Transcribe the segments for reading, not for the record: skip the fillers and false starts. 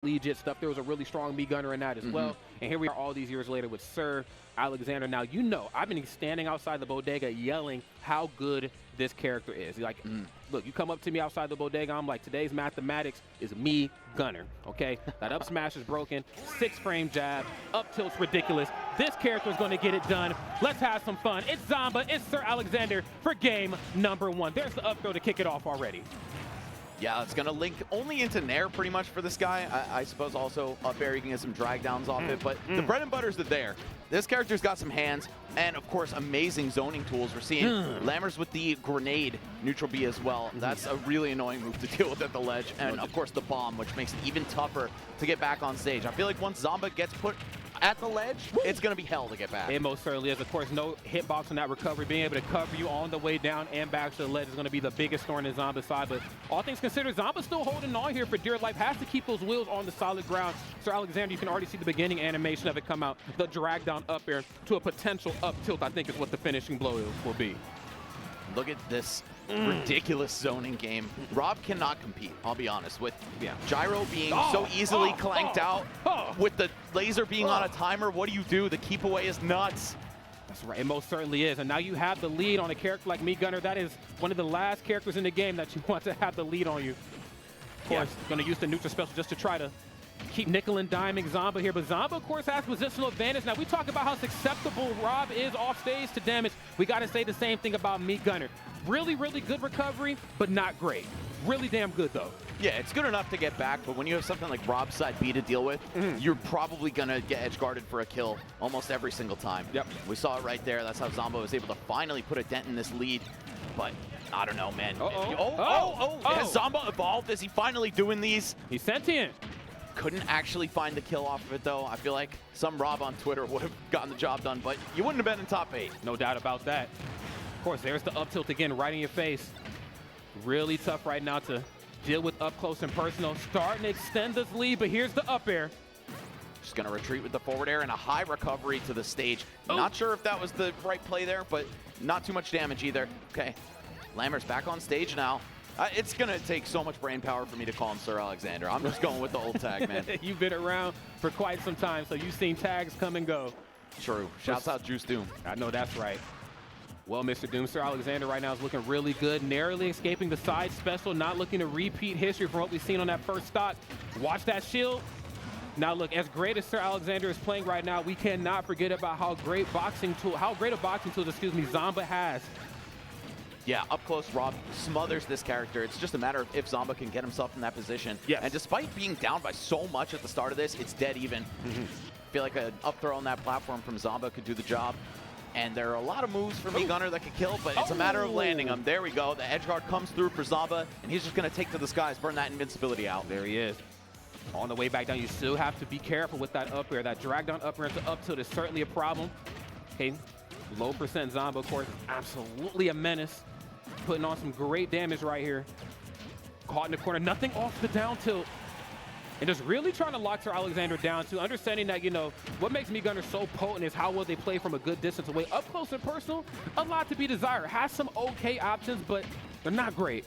collegiate stuff. There was a really strong me gunner in that as well. And here we are all these years later with Sir Alexander. Now, you know, I've been standing outside the bodega yelling how good this character is. Like, look, you come up to me outside the bodega, I'm like, today's mathematics is me gunner, okay? That up smash is broken, 6-frame jab, up tilt's ridiculous. This character is going to get it done. Let's have some fun. It's Zomba, it's Sir Alexander for game number 1. There's the up throw to kick it off already. Yeah, it's going to link only into Nair pretty much for this guy. I suppose also up air you can get some drag downs off it, but the bread and butter's the there. This character's got some hands and, of course, amazing zoning tools. We're seeing Lammers with the grenade neutral B as well. That's a really annoying move to deal with at the ledge. And, of course, the bomb, which makes it even tougher to get back on stage. I feel like once Zomba gets put at the ledge, it's going to be hell to get back. It most certainly is. Of course, no hitbox on that recovery. Being able to cover you on the way down and back to the ledge is going to be the biggest thorn in Zomba's side. But all things considered, Zomba's still holding on here for dear life. Has to keep those wheels on the solid ground. Sir Alexander, you can already see the beginning animation of it come out. The drag down up air to a potential up tilt, I think, is what the finishing blow will be. Look at this ridiculous zoning game. Rob cannot compete, I'll be honest, with gyro being so easily clanked out, with the laser being on a timer. What do? The keep away is nuts. That's right, it most certainly is. And now you have the lead on a character like me gunner. That is one of the last characters in the game that you want to have the lead on you. Of course, going to use the neutral special just to try to keep nickel and diming Zomba here, but Zomba, of course, has positional advantage. Now, we talk about how susceptible Rob is off stage to damage. We got to say the same thing about me gunner. Really, really good recovery, but not great. Really damn good, though. Yeah, it's good enough to get back, but when you have something like Rob's side B to deal with, you're probably going to get edge guarded for a kill almost every single time. Yep. We saw it right there. That's how Zomba was able to finally put a dent in this lead, but I don't know, man. Has Zomba evolved? Is he finally doing these? He's sentient. Couldn't actually find the kill off of it, though. I feel like some Rob on Twitter would have gotten the job done, but you wouldn't have been in top 8. No doubt about that. Of course, there's the up tilt again, right in your face. Really tough right now to deal with up close and personal. Starting to extend this lead, but here's the up air. Just going to retreat with the forward air and a high recovery to the stage. Not sure if that was the right play there, but not too much damage either. Okay, Lammer's back on stage now. It's going to take so much brain power for me to call him Sir Alexander. I'm just going with the old tag, man. You've been around for quite some time, so you've seen tags come and go. True. Shouts out Juice Doom. I know that's right. Well, Mr. Doom, Sir Alexander right now is looking really good, narrowly escaping the side special, not looking to repeat history from what we've seen on that first stock. Watch that shield. Now, look, as great as Sir Alexander is playing right now, we cannot forget about how great a boxing tool, Zomba has. Yeah, up close, Rob smothers this character. It's just a matter of if Zomba can get himself in that position. Yes. And despite being down by so much at the start of this, it's dead even. I feel like an up throw on that platform from Zomba could do the job. And there are a lot of moves for me gunner that could kill, but it's a matter of landing them. There we go. The edge guard comes through for Zomba, and he's just going to take to the skies, burn that invincibility out. There he is. On the way back down, you still have to be careful with that up air. That drag down up air into up tilt is certainly a problem. Okay, low percent Zomba, of course, absolutely a menace. Putting on some great damage right here. Caught in the corner, nothing off the down tilt. And just really trying to lock Sir Alexander down too, understanding that, you know, what makes me gunner so potent is how well they play from a good distance away. Up close and personal, a lot to be desired. Has some okay options, but they're not great.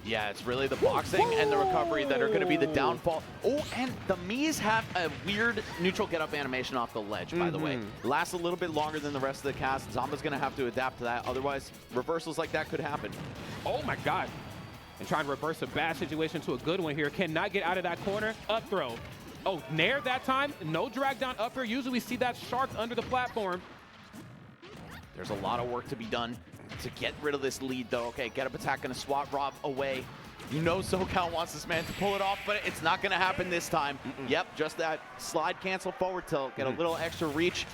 Yeah, it's really the boxing and the recovery that are going to be the downfall. Oh, and the Mii's have a weird neutral get-up animation off the ledge, by the way. Lasts a little bit longer than the rest of the cast. Zomba's going to have to adapt to that. Otherwise, reversals like that could happen. Oh, my God. And trying to reverse a bad situation to a good one here. Cannot get out of that corner. Up throw. Oh, Nair that time. No drag down up air. Usually we see that shark under the platform. There's a lot of work to be done to get rid of this lead, though. Okay, get up attack, gonna swat Rob away. You know SoCal wants this man to pull it off, but it's not gonna happen this time. Yep, just that slide cancel forward tilt, get a little extra reach,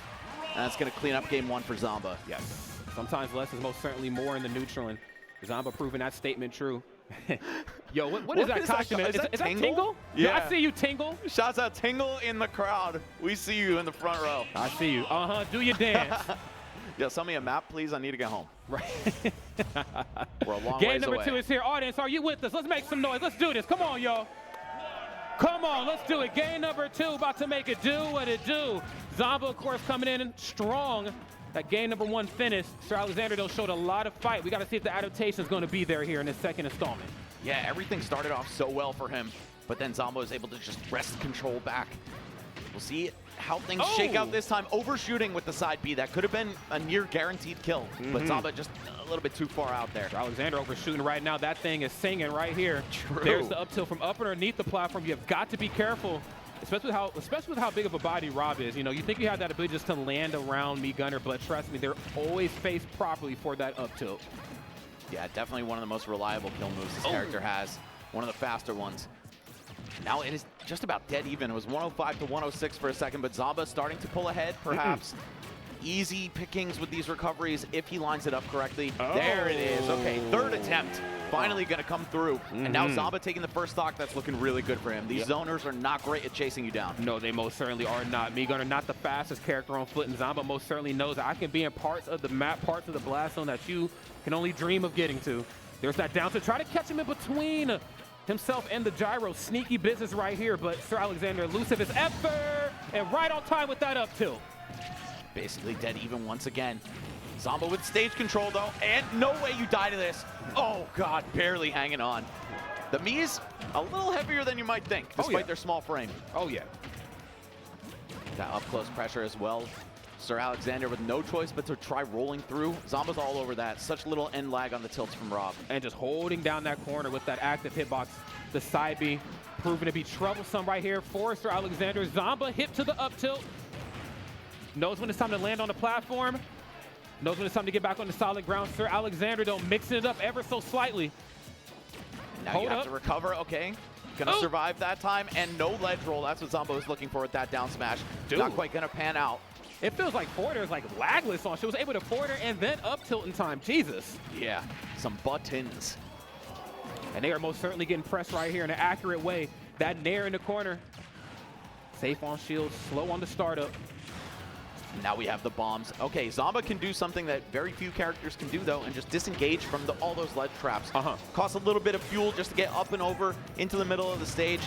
and that's gonna clean up game 1 for Zomba. Yes, sometimes less is most certainly more in the neutral, and Zomba proving that statement true. Yo, what is that costume? Is that Tingle? Yeah, I see you, Tingle. Shouts out Tingle in the crowd. We see you in the front row. I see you. Do your dance. Yeah, send me a map, please. I need to get home. Right. We're a long Game ways number away. 2 is here. Audience, are you with us? Let's make some noise. Let's do this. Come on, y'all. Come on, let's do it. Game number 2, about to make it do what it do. Zomba, of course, coming in strong. That game number 1 finish. Sir Alexander, though, showed a lot of fight. We got to see if the adaptation is going to be there here in this second installment. Yeah, everything started off so well for him, but then Zomba was able to just wrest control back. We'll see how things shake out this time. Overshooting with the side B. That could have been a near guaranteed kill, but Zomba just a little bit too far out there. Alexander overshooting right now. That thing is singing right here. True. There's the up tilt from up underneath the platform. You've got to be careful, especially with how big of a body Rob is. You know, you think you have that ability just to land around me Gunner, but trust me, they're always faced properly for that up tilt. Yeah, definitely one of the most reliable kill moves this character has. One of the faster ones. Now it is just about dead even. It was 105 to 106 for a second, but Zomba starting to pull ahead, perhaps. Easy pickings with these recoveries if he lines it up correctly. There it is. Okay, third attempt. Finally going to come through. And now Zomba taking the first stock. That's looking really good for him. These zoners are not great at chasing you down. No, they most certainly are not. Me Gunner, not the fastest character on foot, and Zomba most certainly knows that I can be in parts of the map, parts of the blast zone that you can only dream of getting to. There's that down to try to catch him in between himself and the gyro. Sneaky business right here, but Sir Alexander elusive as ever, and right on time with that up tilt. Basically dead even once again. Zomba with stage control though, and no way you die to this. Oh God, barely hanging on. The Mii's a little heavier than you might think, despite their small frame. Oh yeah. That up close pressure as well. Sir Alexander with no choice but to try rolling through. Zomba's all over that. Such little end lag on the tilts from Rob. And just holding down that corner with that active hitbox. The side B proving to be troublesome right here for Sir Alexander. Zomba hip to the up tilt. Knows when it's time to land on the platform. Knows when it's time to get back on the solid ground. Sir Alexander, though, mixing it up ever so slightly. Now you have to recover. Okay. Gonna survive that time, and no ledge roll. That's what Zomba was looking for with that down smash. Not quite gonna pan out. It feels like forwarder is like lagless on. She was able to forwarder and then up tilt in time. Jesus. Yeah, some buttons. And they are most certainly getting pressed right here in an accurate way. That nair in the corner. Safe on shield, slow on the startup. Now we have the bombs. Okay, Zomba can do something that very few characters can do, though, and just disengage from all those ledge traps. Costs a little bit of fuel just to get up and over into the middle of the stage.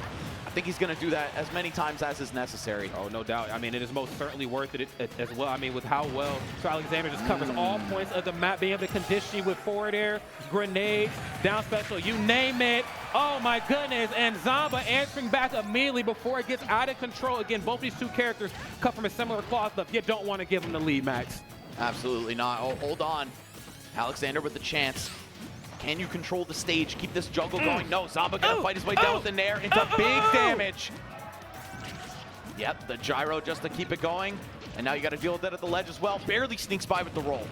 I think he's going to do that as many times as is necessary. Oh, no doubt. I mean, it is most certainly worth it as well. I mean, with how well Sir Alexander just covers all points of the map, being able to condition you with forward air, grenades, down special, you name it. Oh, my goodness. And Zomba answering back immediately before it gets out of control. Again, both these two characters cut from a similar cloth, but you don't want to give them the lead, Max. Absolutely not. Oh, hold on. Alexander with the chance. Can you control the stage? Keep this juggle going. No, Zomba gonna fight his way down with the nair into big damage. Yep, the gyro just to keep it going. And now you got to deal with that at the ledge as well. Barely sneaks by with the roll.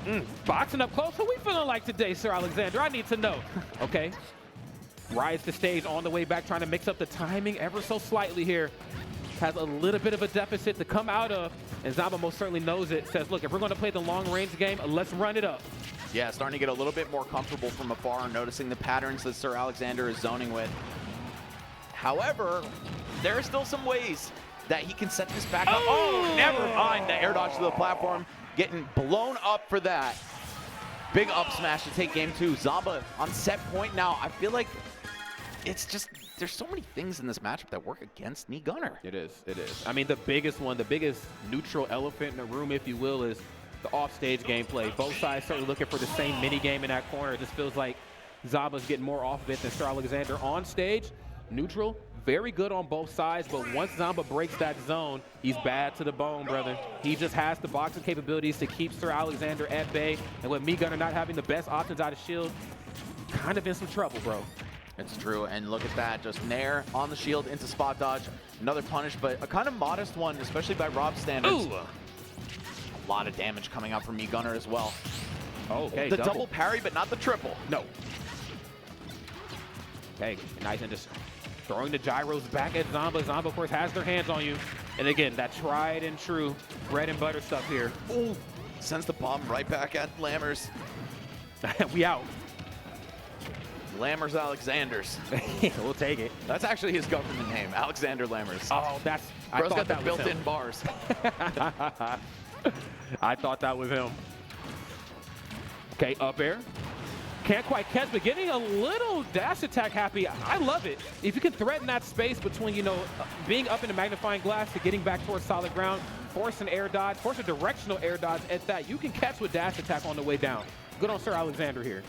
Boxing up close. Who we feeling like today, Sir Alexander? I need to know. Okay. Rides the stage on the way back, trying to mix up the timing ever so slightly here. Has a little bit of a deficit to come out of, and Zomba most certainly knows it. Says, look, if we're going to play the long-range game, let's run it up. Yeah, starting to get a little bit more comfortable from afar, noticing the patterns that Sir Alexander is zoning with. However, there are still some ways that he can set this back up. Oh, never mind. The air dodge to the platform, getting blown up for that. Big up smash to take game two. Zomba on set point now. I feel like it's just, there's so many things in this matchup that work against me Gunner. It is, it is. I mean, the biggest one, the biggest neutral elephant in the room, if you will, is the offstage gameplay. Both sides certainly looking for the same mini game in that corner. It just feels like Zomba's getting more off of it than Sir Alexander. On stage, neutral, very good on both sides, but once Zomba breaks that zone, he's bad to the bone, brother. He just has the boxing capabilities to keep Sir Alexander at bay, and with me Gunner not having the best options out of shield, kind of in some trouble, bro. It's true, and look at that, just nair on the shield into spot dodge. Another punish, but a kind of modest one, especially by Rob's standards. Ooh. A lot of damage coming out from me Gunner as well. Okay, the double parry, but not the triple. No. Okay, nice, and just throwing the gyros back at Zomba. Zomba, of course, has their hands on you. And again, that tried and true bread and butter stuff here. Ooh, sends the bomb right back at Lammers. We out. Lammers Alexanders. We'll take it. That's actually his government name, Alexander Lammers. Oh, that's... Bro's got the built-in bars. I thought that was him. Okay, up air. Can't quite catch, but getting a little dash attack happy. I love it. If you can threaten that space between, you know, being up in the magnifying glass to getting back towards solid ground, force an air dodge, force a directional air dodge at that, you can catch with dash attack on the way down. Good on Sir Alexander here.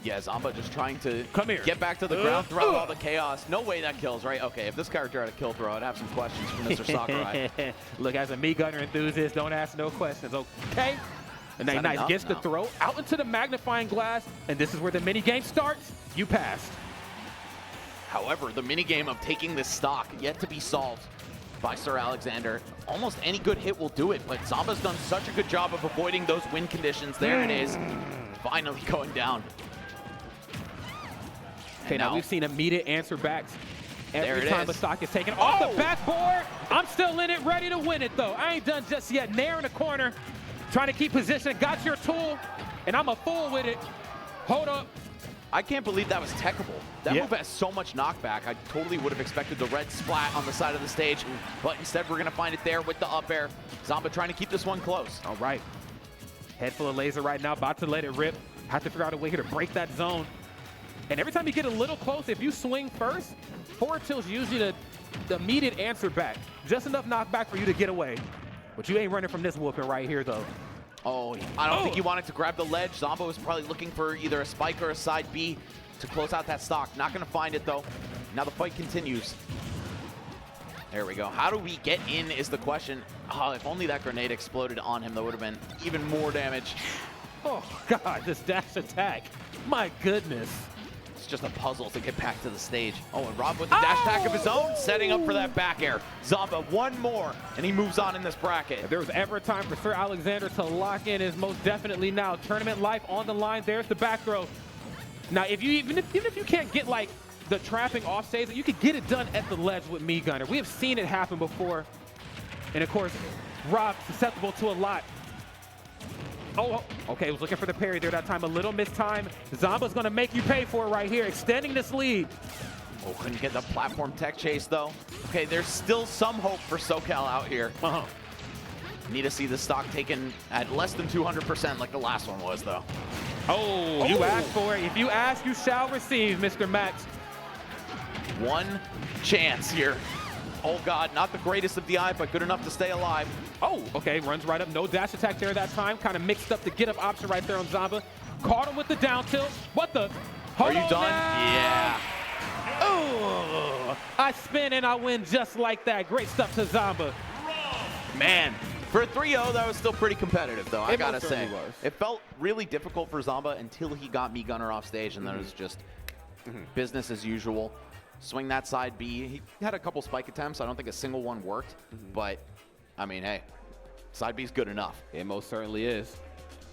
Yeah, Zomba just trying to Come here. get back to the ground throughout all the chaos. No way that kills, right? Okay, if this character had a kill throw, I'd have some questions for Mr. Sakurai. Look, as a meat gunner enthusiast, don't ask no questions, okay? And then nice, gets the throw out into the magnifying glass, and this is where the mini game starts. You passed. However, the minigame of taking this stock yet to be solved by Sir Alexander. Almost any good hit will do it, but Zomba's done such a good job of avoiding those win conditions. There it is, finally going down. Okay, now we've seen immediate answer backs every time a stock is taken off the backboard. I'm still in it, ready to win it though. I ain't done just yet. Nair in the corner, trying to keep position. Got your tool, and I'm a fool with it. Hold up. I can't believe that was techable. That move has so much knockback. I totally would have expected the red splat on the side of the stage, but instead we're gonna find it there with the up air. Zomba trying to keep this one close. All right. Head full of laser right now, about to let it rip. Have to figure out a way here to break that zone. And every time you get a little close, if you swing first, forward tilt's usually the immediate answer back. Just enough knockback for you to get away. But you ain't running from this whooping right here though. Oh, I don't think he wanted to grab the ledge. Zomba was probably looking for either a spike or a side B to close out that stock. Not going to find it, though. Now the fight continues. There we go. How do we get in is the question. Oh, if only that grenade exploded on him, that would have been even more damage. Oh, God, this dash attack. My goodness. It's just a puzzle to get back to the stage. Oh, and Rob with the dash attack of his own, setting up for that back air. Zomba, one more, and he moves on in this bracket. If there was ever a time for Sir Alexander to lock in, is most definitely now. Tournament life on the line. There's the back throw. Now, if you even if you can't get like the trapping off stage, you could get it done at the ledge with Meat Gunner. We have seen it happen before, and of course, Rob susceptible to a lot. Oh, okay, was looking for the parry there that time. A little missed time. Zomba's gonna make you pay for it right here, extending this lead. Oh, couldn't get the platform tech chase though. Okay, there's still some hope for SoCal out here. Need to see the stock taken at less than 200% like the last one was though. Oh, you asked for it. If you ask, you shall receive, Mr. Max. One chance here. Oh God, not the greatest of the eye, but good enough to stay alive. Oh, okay, runs right up. No dash attack there that time. Kind of mixed up the get-up option right there on Zomba. Caught him with the down tilt. What the? Are you done? Now. Yeah. Oh, I spin and I win just like that. Great stuff to Zomba. Man, for a 3-0, that was still pretty competitive, though, I gotta say. Was. It felt really difficult for Zomba until he got Meat Gunner off stage, and then it was just business as usual. Swing that side B. He had a couple spike attempts. I don't think a single one worked, but I mean, hey, side B's good enough. It most certainly is.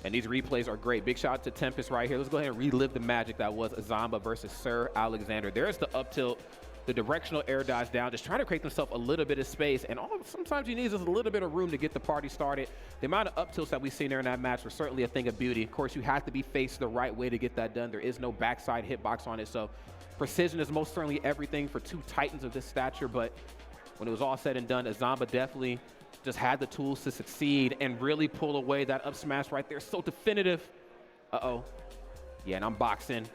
And these replays are great. Big shout out to Tempest right here. Let's go ahead and relive the magic that was Zomba versus Sir Alexander. There's the up tilt, the directional air dodge down, just trying to create themselves a little bit of space. And sometimes you need just a little bit of room to get the party started. The amount of up tilts that we've seen there in that match was certainly a thing of beauty. Of course, you have to be faced the right way to get that done. There is no backside hitbox on it. So precision is most certainly everything for two titans of this stature. But when it was all said and done, Zomba definitely just had the tools to succeed and really pull away that up smash right there. So definitive. Uh-oh. Yeah, and I'm boxing.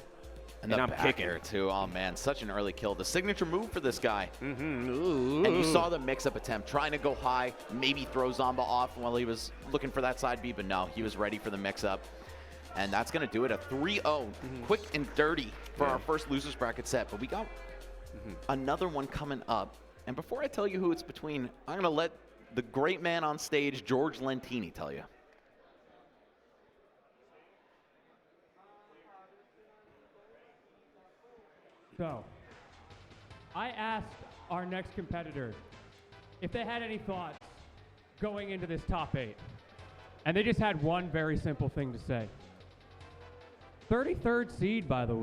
And I'm kicking her too. Oh man, such an early kill. The signature move for this guy. Ooh. And you saw the mix-up attempt, trying to go high, maybe throw Zomba off while he was looking for that side B, but no, he was ready for the mix-up. And that's gonna do it, a 3-0, quick and dirty for our first losers bracket set. But we got another one coming up. And before I tell you who it's between, I'm gonna let the great man on stage, George Lentini, tell you. So, I asked our next competitor if they had any thoughts going into this top 8. And they just had one very simple thing to say. 33rd seed, by the way.